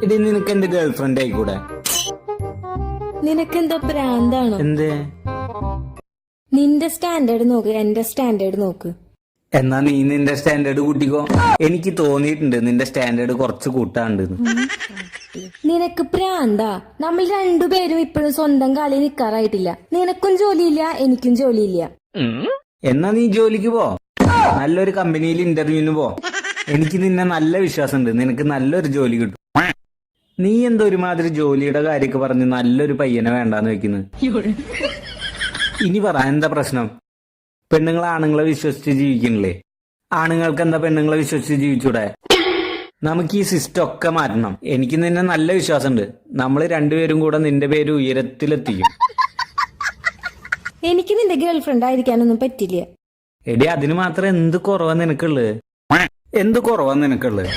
ഇടി നിനക്ക് എന്റെ ഗേൾഫ്രണ്ട് ആയിക്കൂടെ? നിനക്കെന്തോ ഭ്രാന്താണോ? എന്തേ? നിന്റെ സ്റ്റാൻഡേർഡ് നോക്ക്, എന്റെ സ്റ്റാൻഡേർഡ് നോക്ക്. എന്നാ നീ നിന്റെ സ്റ്റാൻഡേർഡ് കൂട്ടിക്കോ. എനിക്ക് തോന്നിയിട്ടുണ്ട് നിന്റെ സ്റ്റാൻഡേർഡ് കുറച്ച് കൂട്ടാണ്ട്. നിനക്ക് ഭ്രാന്താ? നമ്മൾ രണ്ടുപേരും ഇപ്പോഴും സ്വന്തം കാലിൽ നിൽക്കാറായിട്ടില്ല. നിനക്കും ജോലിയില്ല, എനിക്കും ജോലിയില്ല. എന്നാ നീ ജോലിക്ക് പോ, നല്ലൊരു കമ്പനിയിൽ ഇന്റർവ്യൂവിന് പോ. എനിക്ക് നിന്നെ നല്ല വിശ്വാസമുണ്ട്, നിനക്ക് നല്ലൊരു ജോലി കിട്ടും. നീ എന്തോ ഒരുമാതിരി ജോലിയുടെ കാര്യമൊക്കെ പറഞ്ഞ് നല്ലൊരു പയ്യനെ വേണ്ടാന്ന് വെക്കുന്നു. ഇനി പറ, എന്താ പ്രശ്നം? പെണ്ണുങ്ങൾ ആണുങ്ങളെ വിശ്വസിച്ച് ജീവിക്കണില്ലേ? ആണുങ്ങൾക്ക് എന്താ പെണ്ണുങ്ങളെ വിശ്വസിച്ച് ജീവിച്ചൂടെ? നമുക്ക് ഈ സിസ്റ്റം ഒക്കെ മാറ്റണം. എനിക്ക് നിന്നെ നല്ല വിശ്വാസമുണ്ട്. നമ്മൾ രണ്ടുപേരും കൂടെ നിന്റെ പേര് ഉയരത്തിലെത്തിക്കും. എനിക്ക് നിന്റെ ഗേൾഫ്രണ്ട് ആയിരിക്കാനൊന്നും പറ്റില്ല. എടി അതിന് മാത്രം എന്ത് കുറവാ നിനക്കുള്ളത്? എന്ത് കുറവാ നിനക്കുള്ളത്?